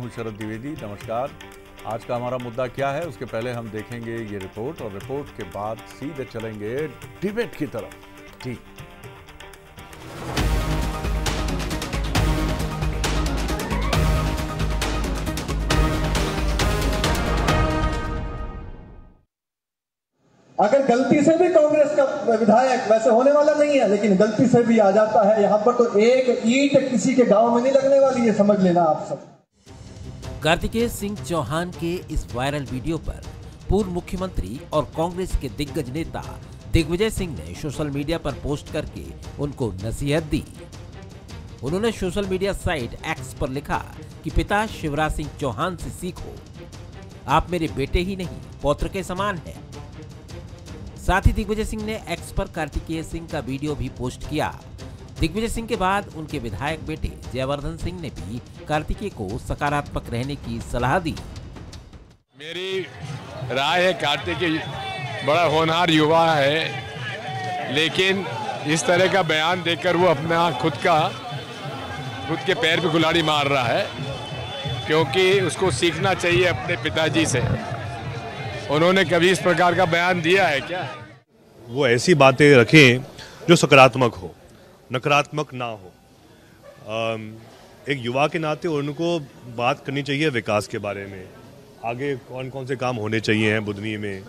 हूं शरद द्विवेदी। नमस्कार। आज का हमारा मुद्दा क्या है उसके पहले हम देखेंगे ये रिपोर्ट और रिपोर्ट के बाद सीधे चलेंगे डिबेट की तरफ। जी, अगर गलती से भी कांग्रेस का विधायक, वैसे होने वाला नहीं है लेकिन गलती से भी आ जाता है यहां पर, तो एक ईंट किसी के गांव में नहीं लगने वाली, ये समझ लेना आप सब। कार्तिकेय सिंह चौहान के इस वायरल वीडियो पर पूर्व मुख्यमंत्री और कांग्रेस के दिग्गज नेता दिग्विजय सिंह ने सोशल मीडिया पर पोस्ट करके उनको नसीहत दी। उन्होंने सोशल मीडिया साइट एक्स पर लिखा कि पिता शिवराज सिंह चौहान से सीखो, आप मेरे बेटे ही नहीं पौत्र के समान हैं। साथ ही दिग्विजय सिंह ने एक्स पर कार्तिकेय सिंह का वीडियो भी पोस्ट किया। दिग्विजय सिंह के बाद उनके विधायक बेटे जयवर्धन सिंह ने भी कार्तिकेय को सकारात्मक रहने की सलाह दी। मेरी राय है कार्तिकेय बड़ा होनहार युवा है, लेकिन इस तरह का बयान देकर वो अपना खुद के पैर पे कुल्हाड़ी मार रहा है, क्योंकि उसको सीखना चाहिए अपने पिताजी से। उन्होंने कभी इस प्रकार का बयान दिया है क्या? वो ऐसी बातें रखें जो सकारात्मक हो, नकारात्मक ना हो। एक युवा के नाते उनको बात करनी चाहिए विकास के बारे में, आगे कौन कौन से काम होने चाहिए हैं बुधनी में।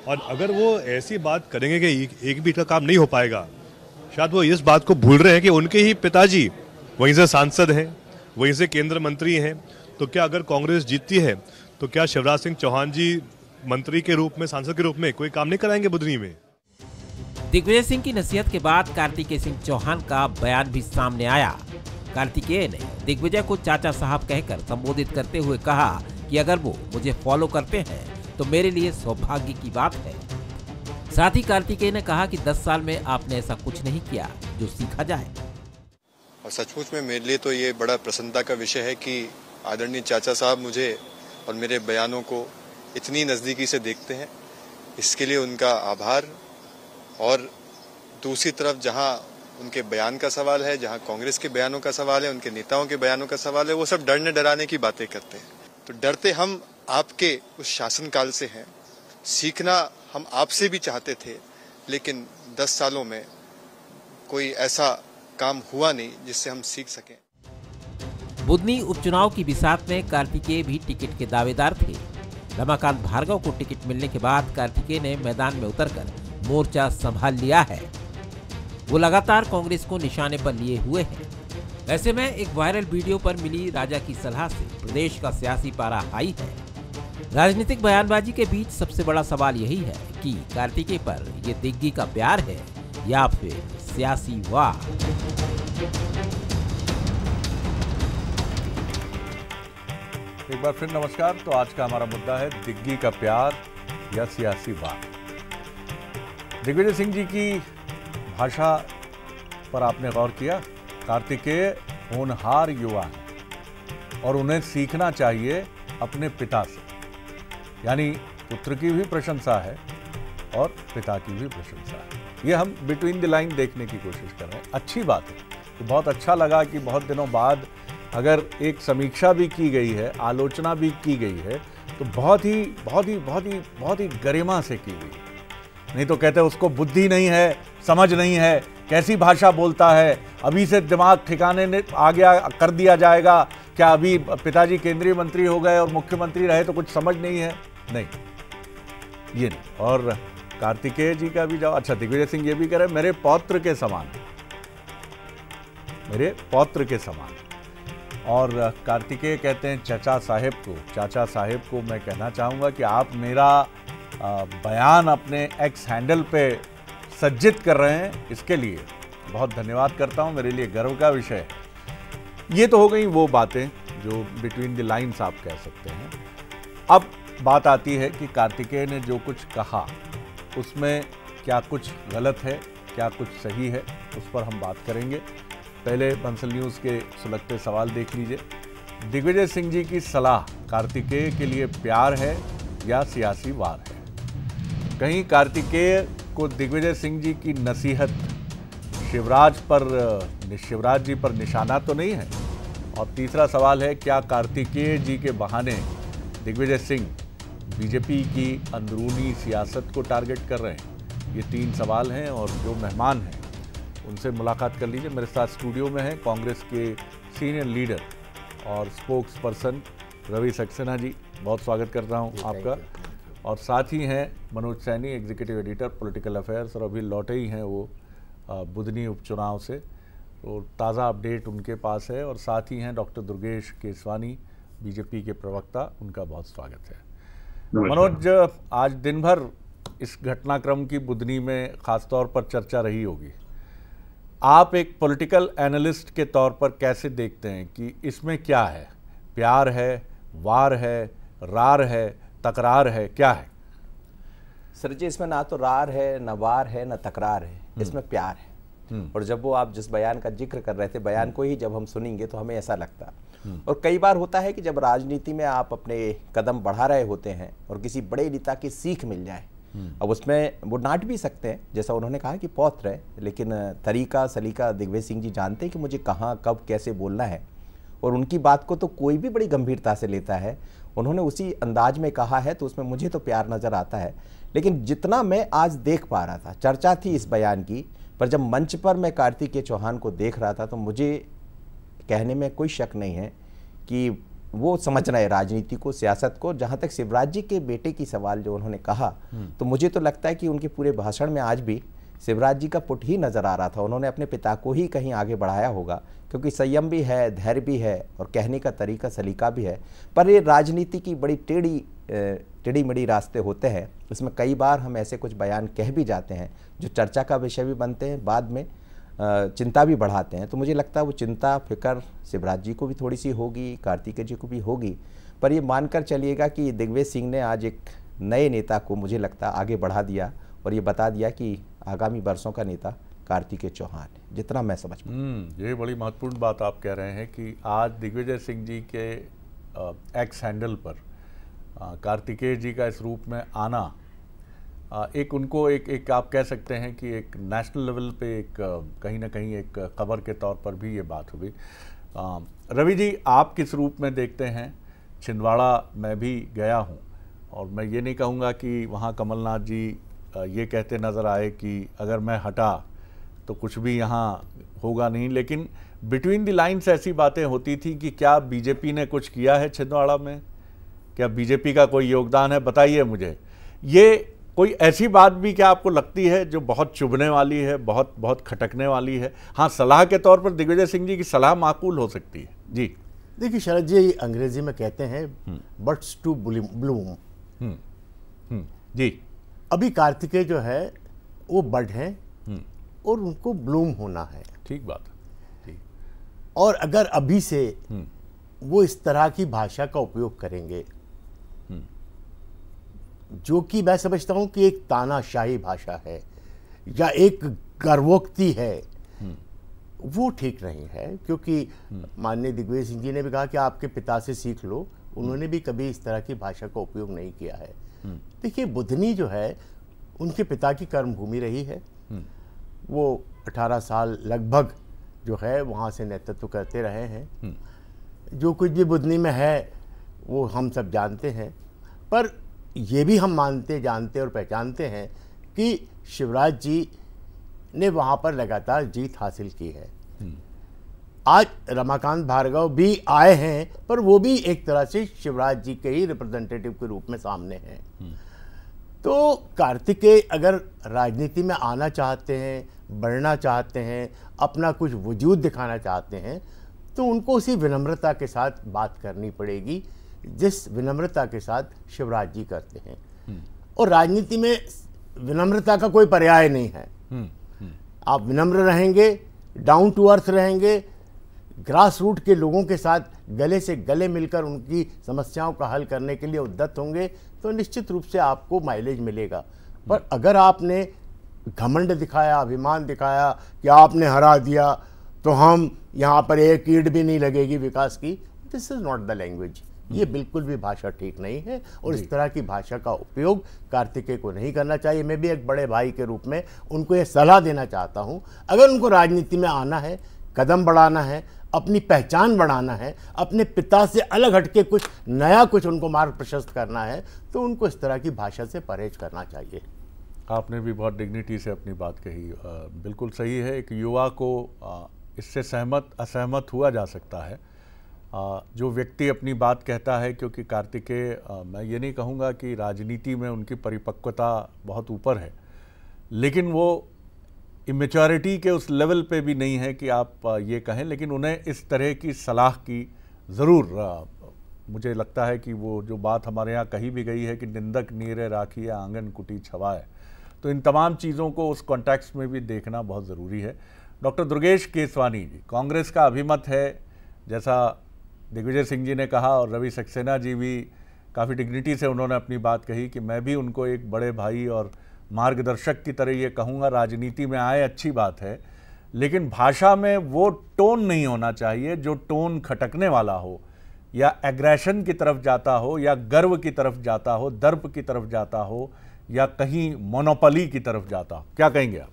और अगर वो ऐसी बात करेंगे कि एक भी का काम नहीं हो पाएगा, शायद वो इस बात को भूल रहे हैं कि उनके ही पिताजी वहीं से सांसद हैं, वहीं से केंद्र मंत्री हैं। तो क्या अगर कांग्रेस जीतती है तो क्या शिवराज सिंह चौहान जी मंत्री के रूप में, सांसद के रूप में कोई काम नहीं कराएंगे बुधनी में? दिग्विजय सिंह की नसीहत के बाद कार्तिकेय सिंह चौहान का बयान भी सामने आया। कार्तिकेय ने दिग्विजय को चाचा साहब कहकर संबोधित करते हुए कहा कि अगर वो मुझे फॉलो करते हैं तो मेरे लिए सौभाग्य की बात है। साथ ही कार्तिकेय ने कहा कि 10 साल में आपने ऐसा कुछ नहीं किया जो सीखा जाए। और सचमुच में मेरे लिए तो ये बड़ा प्रसन्नता का विषय है कि आदरणीय चाचा साहब मुझे और मेरे बयानों को इतनी नज़दीकी से देखते हैं। इसके लिए उनका आभार। और दूसरी तरफ जहां उनके बयान का सवाल है, जहां कांग्रेस के बयानों का सवाल है, उनके नेताओं के बयानों का सवाल है, वो सब डरने डराने की बातें करते हैं। तो डरते हम आपके उस शासनकाल से हैं, सीखना हम आपसे भी चाहते थे, लेकिन 10 सालों में कोई ऐसा काम हुआ नहीं जिससे हम सीख सकें। बुधनी उपचुनाव की बिसात में कार्तिकेय भी टिकट के दावेदार थे। रमाकांत भार्गव को टिकट मिलने के बाद कार्तिकेय ने मैदान में उतरकर मोर्चा संभाल लिया है। वो लगातार कांग्रेस को निशाने पर लिए हुए हैं। ऐसे में एक वायरल वीडियो पर मिली राजा की सलाह से प्रदेश का सियासी पारा हाई है। राजनीतिक बयानबाजी के बीच सबसे बड़ा सवाल यही है कि कार्तिकेय पर ये दिग्गी का प्यार है या फिर सियासी वार। एक बार फिर नमस्कार। तो आज का हमारा मुद्दा है दिग्गी का प्यार या सियासी वार। दिग्विजय सिंह जी की भाषा पर आपने गौर किया? कार्तिकेय होनहार युवा है और उन्हें सीखना चाहिए अपने पिता से, यानी पुत्र की भी प्रशंसा है और पिता की भी प्रशंसा है। ये हम बिटवीन द लाइन देखने की कोशिश कर रहे हैं। अच्छी बात है। तो बहुत अच्छा लगा कि बहुत दिनों बाद अगर एक समीक्षा भी की गई है, आलोचना भी की गई है, तो बहुत ही गरिमा से की गई। नहीं तो कहते उसको बुद्धि नहीं है, समझ नहीं है, कैसी भाषा बोलता है, अभी से दिमाग ठिकाने आ गया कर दिया जाएगा, क्या अभी पिताजी केंद्रीय मंत्री हो गए और मुख्यमंत्री रहे तो कुछ समझ नहीं है? नहीं, ये नहीं। और कार्तिकेय जी का भी जवाब अच्छा। दिग्विजय सिंह ये भी कह रहे मेरे पौत्र के समान, मेरे पौत्र के समान। और कार्तिकेय कहते हैं चाचा साहेब को। चाचा साहेब को मैं कहना चाहूँगा कि आप मेरा बयान अपने एक्स हैंडल पे सज्जित कर रहे हैं, इसके लिए बहुत धन्यवाद करता हूं। मेरे लिए गर्व का विषय है। ये तो हो गई वो बातें जो बिटवीन द लाइन्स आप कह सकते हैं। अब बात आती है कि कार्तिकेय ने जो कुछ कहा उसमें क्या कुछ गलत है, क्या कुछ सही है, उस पर हम बात करेंगे। पहले बंसल न्यूज़ के सुलगते सवाल देख लीजिए। दिग्विजय सिंह जी की सलाह कार्तिकेय के लिए प्यार है या सियासी वार है? कहीं कार्तिकेय को दिग्विजय सिंह जी की नसीहत शिवराज जी पर निशाना तो नहीं है? और तीसरा सवाल है, क्या कार्तिकेय जी के बहाने दिग्विजय सिंह बीजेपी की अंदरूनी सियासत को टारगेट कर रहे हैं? ये 3 सवाल हैं और जो मेहमान हैं उनसे मुलाकात कर लीजिए। मेरे साथ स्टूडियो में हैं कांग्रेस के सीनियर लीडर और स्पोक्स पर्सन रवि सक्सेना जी, बहुत स्वागत करता हूं आपका। और साथ ही हैं Manoj Saini, executive editor political affairs, और अभी लौटे ही हैं वो बुधनी उपचुनाव से, तो ताज़ा अपडेट उनके पास है। और साथ ही हैं डॉक्टर दुर्गेश केसवानी, बीजेपी के प्रवक्ता, उनका बहुत स्वागत है। मनोज, आज दिन भर इस घटनाक्रम की बुधनी में खासतौर पर चर्चा रही होगी। आप एक पॉलिटिकल एनालिस्ट के तौर पर कैसे देखते हैं कि इसमें क्या है? प्यार है, वार है, रार है, तकरार है, क्या है? सर जी, इसमें ना तो रार है, न वार है, न तकरार है, इसमें प्यार है। और जब वो आप जिस बयान का जिक्र कर रहे थे, बयान को ही जब हम सुनेंगे तो हमें ऐसा लगता। और कई बार होता है कि जब राजनीति में आप अपने कदम बढ़ा रहे होते हैं और किसी बड़े नेता की सीख मिल जाए, अब उसमें वो डांट भी सकते हैं, जैसा उन्होंने कहा कि पौत्र है, लेकिन तरीका सलीका दिग्विजय सिंह जी जानते हैं कि मुझे कहाँ कब कैसे बोलना है, और उनकी बात को तो कोई भी बड़ी गंभीरता से लेता है। उन्होंने उसी अंदाज में कहा है, तो उसमें मुझे तो प्यार नज़र आता है। लेकिन जितना मैं आज देख पा रहा था, चर्चा थी इस बयान की, पर जब मंच पर मैं कार्तिकेय चौहान को देख रहा था तो मुझे कहने में कोई शक नहीं है कि वो समझ रहे राजनीति को, सियासत को। जहाँ तक शिवराज जी के बेटे की सवाल जो उन्होंने कहा, तो मुझे तो लगता है कि उनके पूरे भाषण में आज भी शिवराज जी का पुट ही नज़र आ रहा था। उन्होंने अपने पिता को ही कहीं आगे बढ़ाया होगा, क्योंकि संयम भी है, धैर्य भी है और कहने का तरीका सलीका भी है। पर ये राजनीति की बड़ी टेढ़ी मेढ़ी रास्ते होते हैं। इसमें कई बार हम ऐसे कुछ बयान कह भी जाते हैं जो चर्चा का विषय भी बनते हैं, बाद में चिंता भी बढ़ाते हैं। तो मुझे लगता है वो चिंता फिक्र शिवराज जी को भी थोड़ी सी होगी, कार्तिकेय जी को भी होगी। पर ये मानकर चलिएगा कि दिग्विजय सिंह ने आज एक नए नेता को मुझे लगता आगे बढ़ा दिया और ये बता दिया कि आगामी वर्षों का नेता कार्तिकेय चौहान है, जितना मैं समझ पाऊँ। ये बड़ी महत्वपूर्ण बात आप कह रहे हैं कि आज दिग्विजय सिंह जी के एक्स हैंडल पर कार्तिकेय जी का इस रूप में आना, एक उनको एक आप कह सकते हैं कि एक नेशनल लेवल पे एक कहीं ना कहीं एक खबर के तौर पर भी ये बात हुई। रवि जी, आप किस रूप में देखते हैं? छिंदवाड़ा मैं भी गया हूँ और मैं ये नहीं कहूँगा कि वहाँ कमलनाथ जी ये कहते नज़र आए कि अगर मैं हटा तो कुछ भी यहाँ होगा नहीं, लेकिन बिटवीन द लाइन्स ऐसी बातें होती थी कि क्या बीजेपी ने कुछ किया है छिंदवाड़ा में, क्या बीजेपी का कोई योगदान है? बताइए मुझे। ये कोई ऐसी बात भी क्या आपको लगती है जो बहुत चुभने वाली है, बहुत बहुत खटकने वाली है? हाँ, सलाह के तौर पर दिग्विजय सिंह जी की सलाह माकूल हो सकती है। जी देखिए शरद जी, अंग्रेजी में कहते हैं बट्स टू ब्लूम। जी, अभी कार्तिकेय जो है वो बड हैं और उनको ब्लूम होना है। ठीक बात है। और अगर अभी से वो इस तरह की भाषा का उपयोग करेंगे, जो कि मैं समझता हूं कि एक तानाशाही भाषा है या एक गर्वोक्ति है, वो ठीक नहीं है। क्योंकि माननीय दिग्विजय सिंह जी ने भी कहा कि आपके पिता से सीख लो, उन्होंने भी कभी इस तरह की भाषा का उपयोग नहीं किया है। देखिए, बुधनी जो है उनके पिता की कर्मभूमि रही है। वो 18 साल लगभग जो है वहाँ से नेतृत्व करते रहे हैं। जो कुछ भी बुधनी में है वो हम सब जानते हैं, पर ये भी हम मानते, जानते और पहचानते हैं कि शिवराज जी ने वहाँ पर लगातार जीत हासिल की है। आज रमाकांत भार्गव भी आए हैं, पर वो भी एक तरह से शिवराज जी के ही रिप्रेजेंटेटिव के रूप में सामने हैं। तो कार्तिकेय अगर राजनीति में आना चाहते हैं, बढ़ना चाहते हैं, अपना कुछ वजूद दिखाना चाहते हैं, तो उनको उसी विनम्रता के साथ बात करनी पड़ेगी जिस विनम्रता के साथ शिवराज जी करते हैं। और राजनीति में विनम्रता का कोई पर्याय नहीं है। आप विनम्र रहेंगे, डाउन टू अर्थ रहेंगे, ग्रास रूट के लोगों के साथ गले से गले मिलकर उनकी समस्याओं का हल करने के लिए उद्यत होंगे, तो निश्चित रूप से आपको माइलेज मिलेगा। पर अगर आपने घमंड दिखाया, अभिमान दिखाया कि आपने हरा दिया तो हम यहाँ पर एक ईंट भी नहीं लगेगी विकास की, this is not the language. ये बिल्कुल भी भाषा ठीक नहीं है और इस तरह की भाषा का उपयोग कार्तिकेय को नहीं करना चाहिए। मैं भी एक बड़े भाई के रूप में उनको ये सलाह देना चाहता हूँ, अगर उनको राजनीति में आना है, कदम बढ़ाना है, अपनी पहचान बढ़ाना है, अपने पिता से अलग हटके कुछ नया, कुछ उनको मार्ग प्रशस्त करना है, तो उनको इस तरह की भाषा से परहेज करना चाहिए। आपने भी बहुत डिग्निटी से अपनी बात कही, बिल्कुल सही है। एक युवा को इससे सहमत असहमत हुआ जा सकता है, जो व्यक्ति अपनी बात कहता है, क्योंकि कार्तिकेय, मैं ये नहीं कहूँगा कि राजनीति में उनकी परिपक्वता बहुत ऊपर है, लेकिन वो इमेच्योरिटी के उस लेवल पे भी नहीं है कि आप ये कहें, लेकिन उन्हें इस तरह की सलाह की ज़रूर, मुझे लगता है कि वो जो बात हमारे यहाँ कही भी गई है कि निंदक नीरे राखिए आंगन कुटी छवाए, तो इन तमाम चीज़ों को उस कॉन्टेक्स्ट में भी देखना बहुत ज़रूरी है। डॉक्टर दुर्गेश केसवानी जी, कांग्रेस का अभिमत है, जैसा दिग्विजय सिंह जी ने कहा और रवि सक्सेना जी भी काफ़ी डिग्निटी से उन्होंने अपनी बात कही कि मैं भी उनको एक बड़े भाई और मार्गदर्शक की तरह ये कहूँगा, राजनीति में आए अच्छी बात है, लेकिन भाषा में वो टोन नहीं होना चाहिए जो टोन खटकने वाला हो, या एग्रेशन की तरफ जाता हो, या गर्व की तरफ जाता हो, दर्प की तरफ जाता हो, या कहीं मोनोपोली की तरफ जाता हो। क्या कहेंगे आप?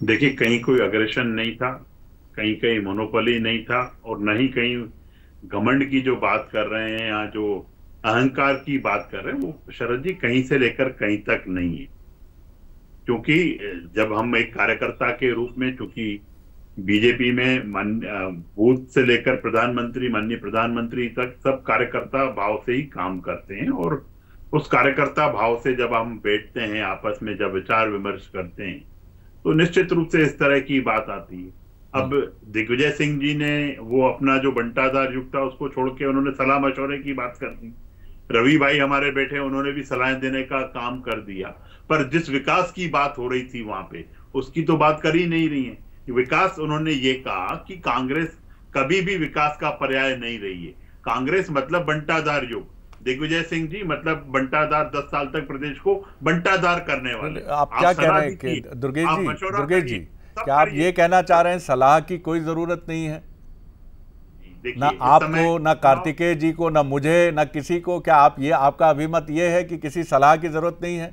देखिए, कहीं कोई अग्रेशन नहीं था, कहीं कहीं मोनोपोली नहीं था, और न ही कहीं घमंड की जो बात कर रहे हैं या जो अहंकार की बात कर रहे हैं, वो शरद जी कहीं से लेकर कहीं तक नहीं है। क्योंकि जब हम एक कार्यकर्ता के रूप में, चूंकि बीजेपी में बूथ से लेकर प्रधानमंत्री, माननीय प्रधानमंत्री तक सब कार्यकर्ता भाव से ही काम करते हैं, और उस कार्यकर्ता भाव से जब हम बैठते हैं आपस में, जब विचार विमर्श करते हैं, तो निश्चित रूप से इस तरह की बात आती है। अब दिग्विजय सिंह जी ने वो अपना जो बंटाधार युग था उसको छोड़ के उन्होंने सलाह मशवरे की बात कर दी। रवि भाई हमारे बैठे, उन्होंने भी सलाहें देने का काम कर दिया, पर जिस विकास की बात हो रही थी वहां पे, उसकी तो बात कर ही नहीं रही है। विकास, उन्होंने ये कहा कि कांग्रेस कभी भी विकास का पर्याय नहीं रही है। कांग्रेस मतलब बंटाधार युग, दिग्विजय सिंह जी मतलब बंटाधार, 10 साल तक प्रदेश को बंटाधार करने वाले। आप क्या कह रहे हैं कि दुर्गेश जी, क्या आप ये कहना चाह रहे हैं सलाह की कोई जरूरत नहीं है? ना आपको, ना कार्तिकेय जी को, ना मुझे, ना किसी को? क्या आप ये, आपका अभिमत ये है कि किसी सलाह की जरूरत नहीं है?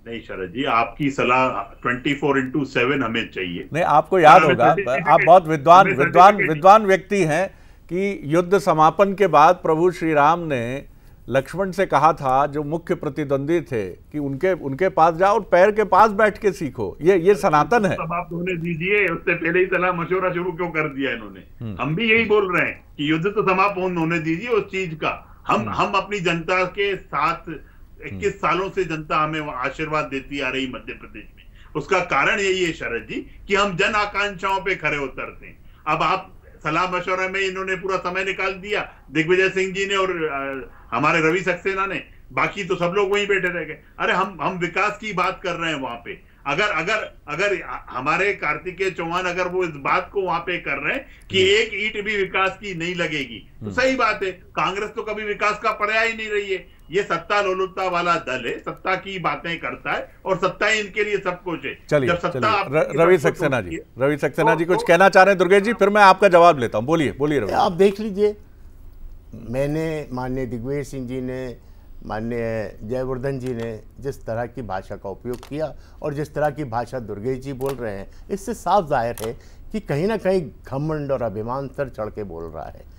नहीं शरद जी, आपकी सलाह 24/7 हमें चाहिए। नहीं, आपको याद होगा, आप बहुत विद्वान व्यक्ति हैं, कि युद्ध समापन के बाद प्रभु श्री राम ने लक्ष्मण से कहा था, जो मुख्य प्रतिद्वंदी थे, कि उनके पास जाओ और पैर के पास बैठ के सीखो। ये सनातन है। समाप्त होने दीजिए, उससे पहले ही सलाह मशवरा शुरू क्यों कर दिया इन्होंने? हम भी यही बोल रहे हैं कि युद्ध तो समाप्त होने दीजिए उस चीज का। हम अपनी जनता के साथ 21 सालों से जनता हमें आशीर्वाद देती आ रही मध्य प्रदेश में। उसका कारण यही है शरद जी कि हम जन आकांक्षाओं पे खरे उतरते हैं। अब आप सलाह मशवरा में इन्होंने पूरा समय निकाल दिया, दिग्विजय सिंह जी ने और हमारे रवि सक्सेना ने, बाकी तो सब लोग वहीं बैठे रह गए। अरे हम विकास की बात कर रहे हैं वहां पे। अगर हमारे कार्तिकेय चौहान अगर वो इस बात को वहां पे कर रहे हैं कि एक ईंट भी विकास की नहीं लगेगी, तो सही बात है। कांग्रेस तो कभी विकास का पर्याय ही नहीं रही है। ये सत्ता लोलुपता वाला दल है, सत्ता की बातें करता है और सत्ता ही इनके लिए सब कुछ है। चलिए, रवि सक्सेना जी कुछ कहना चाह रहे हैं दुर्गेश जी, फिर मैं आपका जवाब लेता हूं। बोलिए रवि। आप देख लीजिए, मैंने, माननीय दिग्विजय सिंह जी ने, माननीय जयवर्धन जी ने जिस तरह की भाषा का उपयोग किया और जिस तरह की भाषा दुर्गेश जी बोल रहे हैं, इससे साफ जाहिर है कि कहीं ना कहीं घमंड और अभिमान सर चढ़ के बोल रहा है।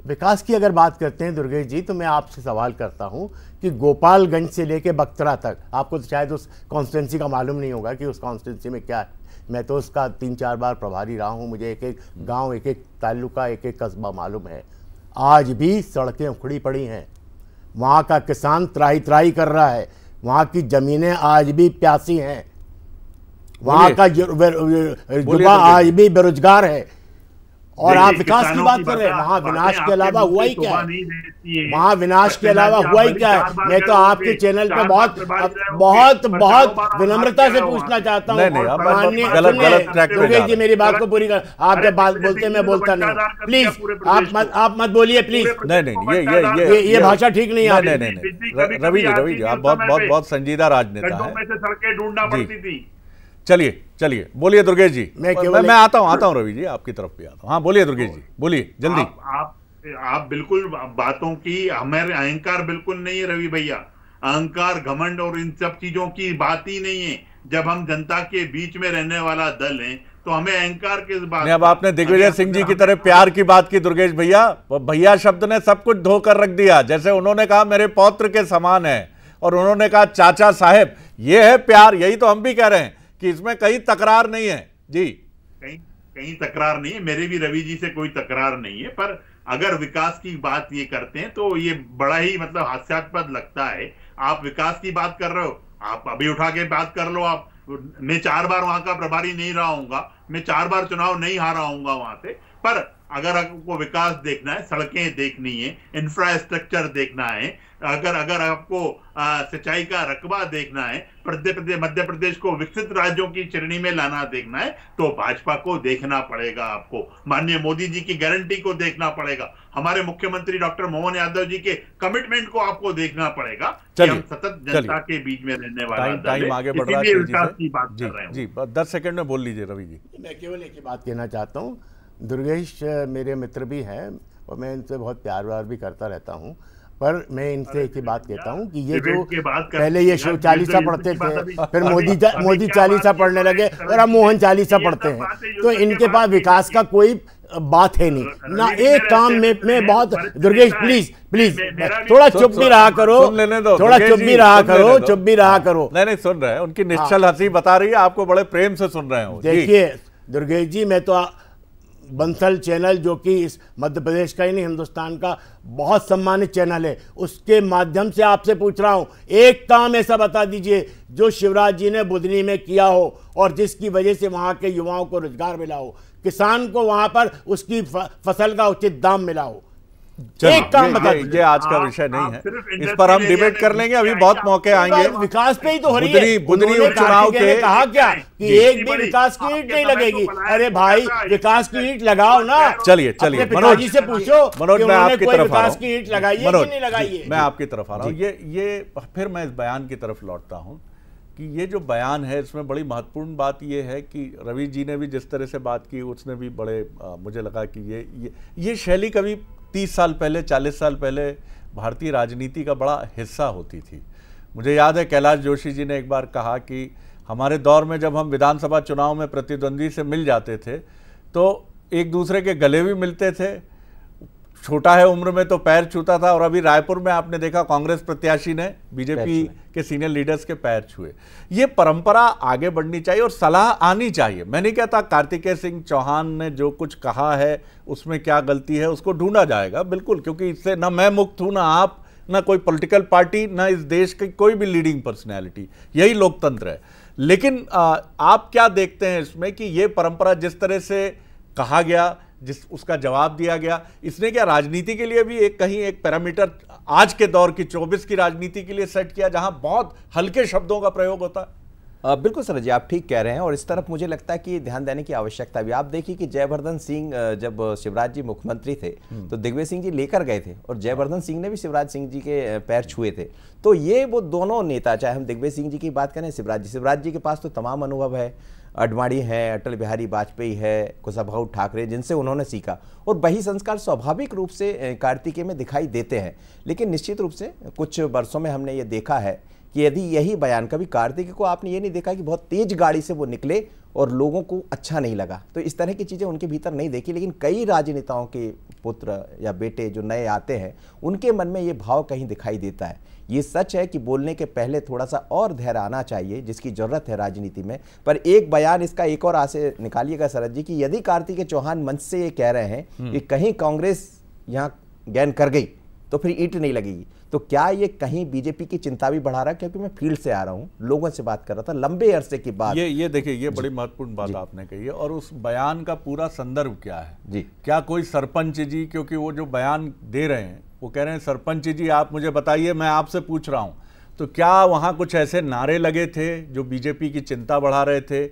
विकास की अगर बात करते हैं दुर्गेश जी, तो मैं आपसे सवाल करता हूं कि गोपालगंज से लेके बक्तरा तक, आपको तो शायद उस कॉन्स्टिट्यूंसी का मालूम नहीं होगा कि उस कॉन्स्टिट्यूंसी में क्या है। मैं तो उसका 3-4 बार प्रभारी रहा हूं, मुझे एक एक गाँव, एक एक तालुका, एक एक कस्बा मालूम है। आज भी सड़कें उखड़ी पड़ी हैं, वहाँ का किसान त्राही त्राही कर रहा है, वहाँ की ज़मीनें आज भी प्यासी हैं, वहाँ का युवा आज भी बेरोजगार है। और आप विकास की बात कर रहे हैं, वहाँ विनाश के अलावा हुआ ही क्या है? वहाँ विनाश के अलावा हुआ ही क्या है? मैं तो आपके चैनल पे बहुत विनम्रता से पूछना चाहता हूँ, दुर्गेश जी मेरी बात को पूरी कर। आप जब बात बोलते हैं मैं बोलता नहीं, प्लीज आप मत बोलिए प्लीज। नहीं, ये भाषा ठीक नहीं है। रवि जी आप बहुत संजीदा राजनेता है। सड़कें ढूंढना पड़ती थी। चलिए बोलिए दुर्गेश जी। मैं आता हूँ रवि जी, आपकी तरफ भी आता हूँ। हाँ बोलिए दुर्गेश जी, बोलिए जल्दी। आप बिल्कुल बातों की, हमारे अहंकार बिल्कुल नहीं है रवि भैया। अहंकार, घमंड और इन सब चीजों की बात ही नहीं है। जब हम जनता के बीच में रहने वाला दल है तो तो हमें अहंकार किस बात नहीं, अब आपने दिग्विजय सिंह जी की तरह प्यार की बात की दुर्गेश भैया, भैया शब्द ने सब कुछ धोकर रख दिया। जैसे उन्होंने कहा मेरे पौत्र के समान है और उन्होंने कहा चाचा साहेब, ये है प्यार। यही तो हम भी कह रहे हैं कि इसमें कहीं तकरार नहीं है जी। कहीं तकरार नहीं है, मेरे भी रवि जी से कोई तकरार नहीं है, पर अगर विकास की बात ये करते हैं तो ये बड़ा ही मतलब हास्यास्पद लगता है। आप विकास की बात कर रहे हो, आप अभी उठा के बात कर लो। आप, मैं 4 बार वहां का प्रभारी नहीं रहा हूंगा, मैं 4 बार चुनाव नहीं हारा हूंगा वहां से, पर अगर आपको विकास देखना है, सड़कें देखनी है, इंफ्रास्ट्रक्चर देखना है, अगर आपको सिंचाई का रकबा देखना है, मध्य प्रदेश को विकसित राज्यों की श्रेणी में लाना देखना है, तो भाजपा को देखना पड़ेगा। आपको माननीय मोदी जी की गारंटी को देखना पड़ेगा, हमारे मुख्यमंत्री डॉक्टर मोहन यादव जी के कमिटमेंट को आपको देखना पड़ेगा कि हम सतत जनता के बीच में रहने वाला टाइम आगे बढ़ रहा है, विकास की बात कर रहे हैं जी। 10 सेकंड में बोल लीजिए रवि जी। मैं केवल एक ही बात कहना चाहता हूँ, दुर्गेश मेरे मित्र भी हैं और मैं इनसे बहुत प्यार व्यार भी करता रहता हूँ, पर मैं इनसे एक ही बात कहता हूँ कि ये जो पहले ये शिव चालीसा पढ़ते थे, फिर मोदी चालीसा पढ़ने लगे और अब मोहन चालीसा पढ़ते हैं, तो इनके पास विकास का कोई बात है नहीं ना एक काम में बहुत। दुर्गेश प्लीज थोड़ा चुप भी रहा करो, थोड़ा चुप भी रहा करो, चुप भी रहा करो। नहीं सुन रहे हैं, उनकी निश्चल हंसी बता रही है, आपको बड़े प्रेम से सुन रहे हो। देखिए दुर्गेश जी, मैं तो बंसल चैनल, जो कि इस मध्य प्रदेश का ही नहीं हिंदुस्तान का बहुत सम्मानित चैनल है, उसके माध्यम से आपसे पूछ रहा हूं, एक काम ऐसा बता दीजिए जो शिवराज जी ने बुधनी में किया हो और जिसकी वजह से वहां के युवाओं को रोजगार मिला हो, किसान को वहां पर उसकी फसल का उचित दाम मिला हो। एक काम बता दीजिए। ये आज का विषय नहीं है, इस पर हम डिबेट कर लेंगे, अभी बहुत मौके आएंगे। विकास पे ही तो हो रही है। बुधनी उपचुनाव के कहा क्या कि एक भी विकास की ईंट नहीं लगेगी। अरे भाई, विकास की ईंट लगाओ ना। चलिए मनोज जी से पूछो, मनोज मैं आपकी तरफ आ रहा हूं। विकास की ईंट लगाई है कि नहीं लगाई है? मैं आपकी तरफ आ रहा हूं। ये फिर मैं इस बयान की तरफ लौटता हूं कि ये जो बयान है, इसमें बड़ी महत्वपूर्ण बात ये है कि रवि जी ने भी जिस तरह से बात की, उसने भी बड़े मुझे लगा कि ये शैली कभी 30 साल पहले, 40 साल पहले भारतीय राजनीति का बड़ा हिस्सा होती थी। मुझे याद है कैलाश जोशी जी ने एक बार कहा कि हमारे दौर में जब हम विधानसभा चुनाव में प्रतिद्वंदी से मिल जाते थे तो एक दूसरे के गले भी मिलते थे, छोटा है उम्र में तो पैर छूता था, और अभी रायपुर में आपने देखा कांग्रेस प्रत्याशी ने बीजेपी के सीनियर लीडर्स के पैर छुए। ये परंपरा आगे बढ़नी चाहिए और सलाह आनी चाहिए। मैं नहीं कहता कार्तिकेय सिंह चौहान ने जो कुछ कहा है उसमें क्या गलती है, उसको ढूंढा जाएगा बिल्कुल, क्योंकि इससे ना मैं मुक्त हूं, ना आप, ना कोई पॉलिटिकल पार्टी, ना इस देश की कोई भी लीडिंग पर्सनैलिटी। यही लोकतंत्र है। लेकिन आप क्या देखते हैं इसमें कि ये परंपरा जिस तरह से कहा गया, उसका जवाब दिया गया, इसने क्या राजनीति के लिए भी एक पैरामीटर आज के दौर की 24 की राजनीति के लिए सेट किया, जहां बहुत हल्के शब्दों का प्रयोग होता है? बिल्कुल सर जी, आप ठीक कह रहे हैं और इस तरफ मुझे लगता है कि ध्यान देने की आवश्यकता भी। आप देखिए कि जयवर्धन सिंह जब शिवराज जी मुख्यमंत्री थे तो दिग्विजय सिंह जी लेकर गए थे और जयवर्धन सिंह ने भी शिवराज सिंह जी के पैर छुए थे। तो ये वो दोनों नेता, चाहे हम दिग्विजय सिंह जी की बात करें, शिवराज जी के पास तो तमाम अनुभव है, अडवाणी है, अटल बिहारी वाजपेयी है, कुशाभाऊ ठाकरे, जिनसे उन्होंने सीखा, और वही संस्कार स्वाभाविक रूप से कार्तिकेय में दिखाई देते हैं। लेकिन निश्चित रूप से कुछ वर्षों में हमने ये देखा है कि यदि यही बयान, कभी कार्तिकेय को आपने ये नहीं देखा कि बहुत तेज गाड़ी से वो निकले और लोगों को अच्छा नहीं लगा, तो इस तरह की चीज़ें उनके भीतर नहीं देखी। लेकिन कई राजनेताओं के पुत्र या बेटे जो नए आते हैं, उनके मन में ये भाव कहीं दिखाई देता है। ये सच है कि बोलने के पहले थोड़ा सा और धैर्य आना चाहिए, जिसकी जरूरत है राजनीति में। पर एक बयान इसका एक और आशय निकालिएगा शरद जी कि यदि कार्तिकेय चौहान मंच से ये कह रहे हैं कि कहीं कांग्रेस यहाँ गैन कर गई तो फिर ईंट नहीं लगेगी, तो क्या ये कहीं बीजेपी की चिंता भी बढ़ा रहा है? क्योंकि मैं फील्ड से आ रहा हूँ, लोगों से बात कर रहा था, लंबे अरसे की बात। ये देखिए, ये बड़ी महत्वपूर्ण बात आपने कही है। और उस बयान का पूरा संदर्भ क्या है जी? क्या कोई सरपंच जी, क्योंकि वो जो बयान दे रहे हैं वो कह रहे हैं सरपंच जी आप मुझे बताइए, मैं आपसे पूछ रहा हूँ, तो क्या वहाँ कुछ ऐसे नारे लगे थे जो बीजेपी की चिंता बढ़ा रहे थे?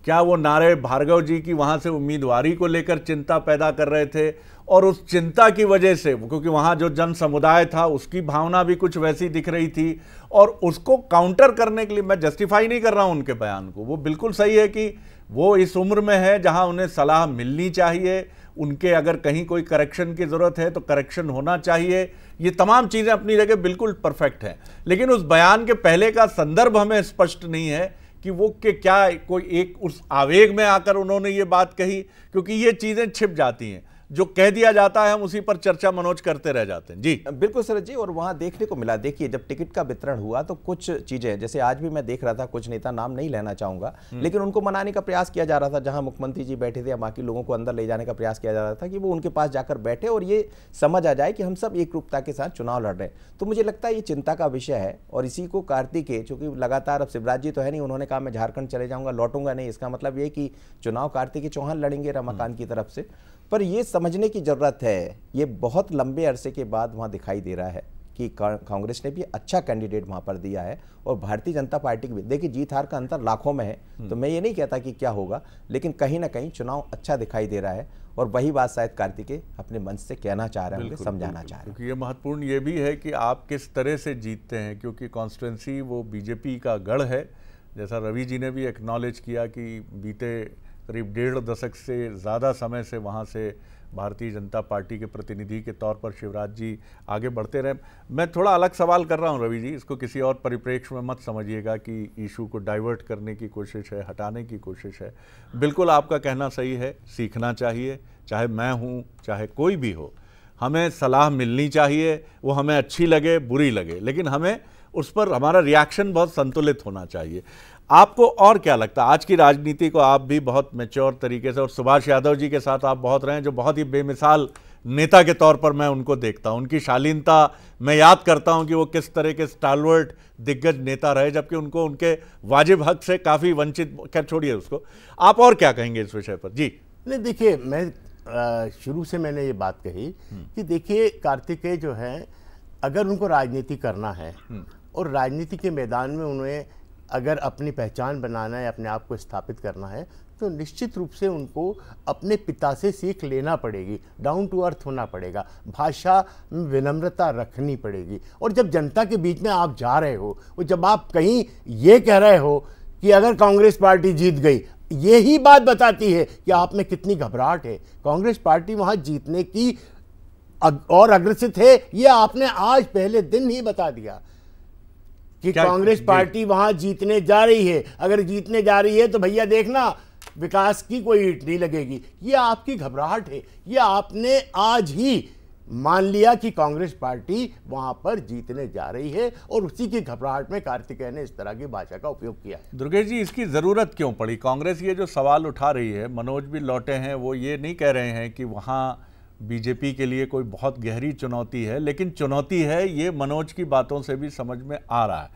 क्या वो नारे भार्गव जी की वहाँ से उम्मीदवारी को लेकर चिंता पैदा कर रहे थे? और उस चिंता की वजह से, क्योंकि वहाँ जो जन समुदाय था उसकी भावना भी कुछ वैसी दिख रही थी, और उसको काउंटर करने के लिए, मैं जस्टिफाई नहीं कर रहा हूँ उनके बयान को, वो बिल्कुल सही है कि वो इस उम्र में है जहाँ उन्हें सलाह मिलनी चाहिए, उनके अगर कहीं कोई करेक्शन की ज़रूरत है तो करेक्शन होना चाहिए, ये तमाम चीज़ें अपनी जगह बिल्कुल परफेक्ट हैं। लेकिन उस बयान के पहले का संदर्भ हमें स्पष्ट नहीं है कि वो के क्या कोई एक उस आवेग में आकर उन्होंने ये बात कही, क्योंकि ये चीजें छिप जाती हैं, जो कह दिया जाता है हम उसी पर चर्चा मनोज करते रह जाते हैं। जी बिल्कुल शरद जी, और वहां देखने को मिला, देखिए जब टिकट का वितरण हुआ तो कुछ चीजें, जैसे आज भी मैं देख रहा था, कुछ नेता नाम नहीं लेना चाहूंगा, लेकिन उनको मनाने का प्रयास किया जा रहा था, जहां मुख्यमंत्री जी बैठे थे या बाकी लोगों को अंदर ले जाने का प्रयास किया जा रहा था कि वो उनके पास जाकर बैठे और ये समझ आ जाए कि हम सब एकरूपता के साथ चुनाव लड़ रहे हैं। तो मुझे लगता है ये चिंता का विषय है, और इसी को कार्तिकेय, चूंकि लगातार अब शिवराज जी तो है नहीं, उन्होंने कहा मैं झारखंड चले जाऊंगा, लौटूंगा नहीं, इसका मतलब ये कि चुनाव कार्तिकेय चौहान लड़ेंगे रमाकांत की तरफ से। पर ये समझने की जरूरत है, ये बहुत लंबे अरसे के बाद वहाँ दिखाई दे रहा है कि कांग्रेस ने भी अच्छा कैंडिडेट वहाँ पर दिया है, और भारतीय जनता पार्टी की भी, देखिए जीत हार का अंतर लाखों में है, तो मैं ये नहीं कहता कि क्या होगा, लेकिन कहीं ना कहीं चुनाव अच्छा दिखाई दे रहा है, और वही बात शायद कार्तिकेय अपने मंच से कहना चाह रहे होंगे, समझाना चाह रहे हैं। क्योंकि ये महत्वपूर्ण ये भी है कि आप किस तरह से जीतते हैं, क्योंकि कॉन्स्टिट्यूंसी वो बीजेपी का गढ़ है, जैसा रवि जी ने भी एक्नॉलेज किया कि बीते करीब 1.5 दशक से ज़्यादा समय से वहाँ से भारतीय जनता पार्टी के प्रतिनिधि के तौर पर शिवराज जी आगे बढ़ते रहे। मैं थोड़ा अलग सवाल कर रहा हूँ रवि जी, इसको किसी और परिप्रेक्ष्य में मत समझिएगा कि इशू को डाइवर्ट करने की कोशिश है, हटाने की कोशिश है। बिल्कुल आपका कहना सही है, सीखना चाहिए, चाहे मैं हूँ चाहे कोई भी हो, हमें सलाह मिलनी चाहिए, वो हमें अच्छी लगे बुरी लगे, लेकिन हमें उस पर हमारा रिएक्शन बहुत संतुलित होना चाहिए। आपको और क्या लगता है, आज की राजनीति को आप भी बहुत मैच्योर तरीके से, और सुभाष यादव जी के साथ आप बहुत रहे हैं, जो बहुत ही बेमिसाल नेता के तौर पर मैं उनको देखता हूं, उनकी शालीनता मैं याद करता हूं कि वो किस तरह के स्टालवर्ट दिग्गज नेता रहे, जबकि उनको उनके वाजिब हक से काफ़ी वंचित, खैर छोड़िए उसको। आप और क्या कहेंगे इस विषय पर? जी नहीं, देखिए मैं शुरू से मैंने ये बात कही कि देखिए कार्तिकेय जो है, अगर उनको राजनीति करना है और राजनीति के मैदान में उन्हें अगर अपनी पहचान बनाना है, अपने आप को स्थापित करना है, तो निश्चित रूप से उनको अपने पिता से सीख लेना पड़ेगी, डाउन टू अर्थ होना पड़ेगा, भाषा में विनम्रता रखनी पड़ेगी। और जब जनता के बीच में आप जा रहे हो, और जब आप कहीं ये कह रहे हो कि अगर कांग्रेस पार्टी जीत गई, यही बात बताती है कि आप में कितनी घबराहट है। कांग्रेस पार्टी वहाँ जीतने की और अग्रसित है, ये आपने आज पहले दिन ही बता दिया कि कांग्रेस पार्टी वहां जीतने जा रही है। अगर जीतने जा रही है तो भैया देखना विकास की कोई ईंट नहीं लगेगी। ये आपकी घबराहट है, ये आपने आज ही मान लिया कि कांग्रेस पार्टी वहां पर जीतने जा रही है, और उसी की घबराहट में कार्तिकेय ने इस तरह की भाषा का उपयोग किया है। दुर्गेश जी, इसकी जरूरत क्यों पड़ी? कांग्रेस ये जो सवाल उठा रही है, मनोज भी लौटे हैं, वो ये नहीं कह रहे हैं कि वहाँ बीजेपी के लिए कोई बहुत गहरी चुनौती है, लेकिन चुनौती है, ये मनोज की बातों से भी समझ में आ रहा है।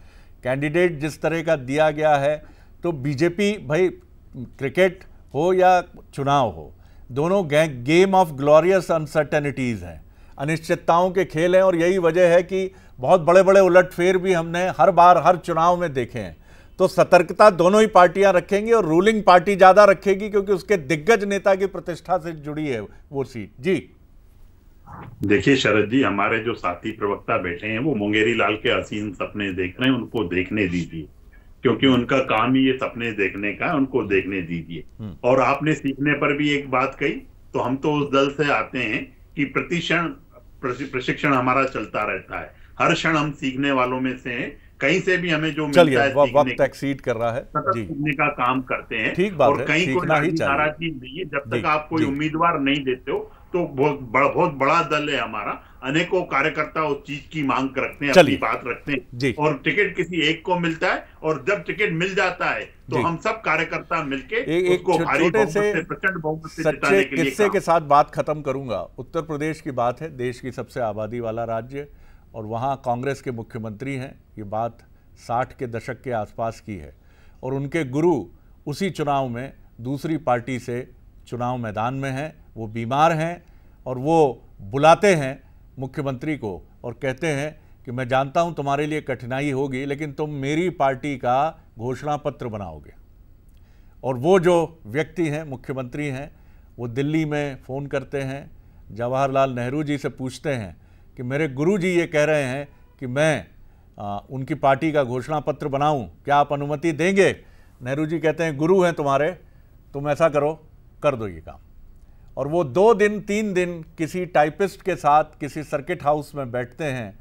कैंडिडेट जिस तरह का दिया गया है, तो बीजेपी, भाई क्रिकेट हो या चुनाव हो, दोनों गेम ऑफ ग्लोरियस अनसर्टेनिटीज़ हैं, अनिश्चितताओं के खेल हैं, और यही वजह है कि बहुत बड़े बड़े उलटफेर भी हमने हर बार हर चुनाव में देखे हैं। तो सतर्कता दोनों ही पार्टियां रखेंगी, और रूलिंग पार्टी ज़्यादा रखेगी क्योंकि उसके दिग्गज नेता की प्रतिष्ठा से जुड़ी है वो सीट। जी देखिए शरद जी, हमारे जो साथी प्रवक्ता बैठे हैं वो मुंगेरी लाल के हसीन सपने देख रहे हैं, उनको देखने दीजिए, क्योंकि उनका काम ही ये सपने देखने का है, उनको देखने दीजिए। और आपने सीखने पर भी एक बात कही, तो हम तो उस दल से आते हैं कि प्रतिक्षण प्रशिक्षण हमारा चलता रहता है, हर क्षण हम सीखने वालों में से हैं। कहीं से भी हमें जो मिलता है, वक्त एक्सीड कर रहा है जी, सीखने का काम करते हैं। ठीक बात और है, कहीं कोई नाराजगी नहीं है, जब तक आप कोई उम्मीदवार नहीं देते हो, तो बहुत बड़ा दल है हमारा, अनेकों कार्यकर्ता उस चीज की मांग रखते हैं, अपनी बात रखते हैं, और टिकट किसी एक को मिलता है, और जब टिकट मिल जाता है तो हम सब कार्यकर्ता मिलके उसको भारी बहुमत से, प्रचंड बहुमत से जिताने के लिए। किस्से के साथ बात खत्म करूंगा। उत्तर प्रदेश की बात है, देश की सबसे आबादी वाला राज्य, और वहाँ कांग्रेस के मुख्यमंत्री हैं। ये बात 60 के दशक के आसपास की है, और उनके गुरु उसी चुनाव में दूसरी पार्टी से चुनाव मैदान में हैं, वो बीमार हैं, और वो बुलाते हैं मुख्यमंत्री को और कहते हैं कि मैं जानता हूं तुम्हारे लिए कठिनाई होगी, लेकिन तुम मेरी पार्टी का घोषणा पत्र बनाओगे। और वो जो व्यक्ति हैं, मुख्यमंत्री हैं, वो दिल्ली में फ़ोन करते हैं, जवाहरलाल नेहरू जी से पूछते हैं कि मेरे गुरुजी ये कह रहे हैं कि मैं उनकी पार्टी का घोषणा पत्र बनाऊं, क्या आप अनुमति देंगे? नेहरू जी कहते हैं गुरु हैं तुम्हारे, तुम ऐसा करो, कर दो ये काम। और वो 2 दिन 3 दिन किसी टाइपिस्ट के साथ किसी सर्किट हाउस में बैठते हैं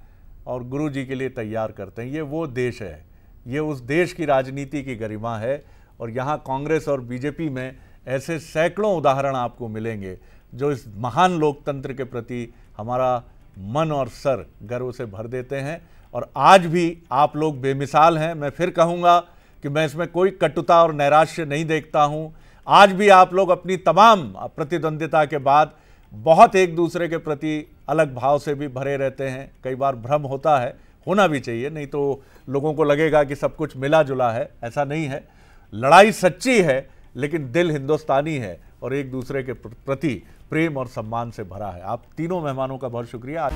और गुरु जी के लिए तैयार करते हैं। ये वो देश है ये उस देश की राजनीति की गरिमा है। और यहाँ कांग्रेस और बीजेपी में ऐसे सैकड़ों उदाहरण आपको मिलेंगे जो इस महान लोकतंत्र के प्रति हमारा मन और सर गर्व से भर देते हैं। और आज भी आप लोग बेमिसाल हैं। मैं फिर कहूँगा कि मैं इसमें कोई कटुता और नैराश्य नहीं देखता हूँ। आज भी आप लोग अपनी तमाम प्रतिद्वंदिता के बाद बहुत एक दूसरे के प्रति अलग भाव से भी भरे रहते हैं। कई बार भ्रम होता है, होना भी चाहिए, नहीं तो लोगों को लगेगा कि सब कुछ मिला जुला है। ऐसा नहीं है, लड़ाई सच्ची है लेकिन दिल हिंदुस्तानी है और एक दूसरे के प्रति प्रेम और सम्मान से भरा है। आप तीनों मेहमानों का बहुत शुक्रिया।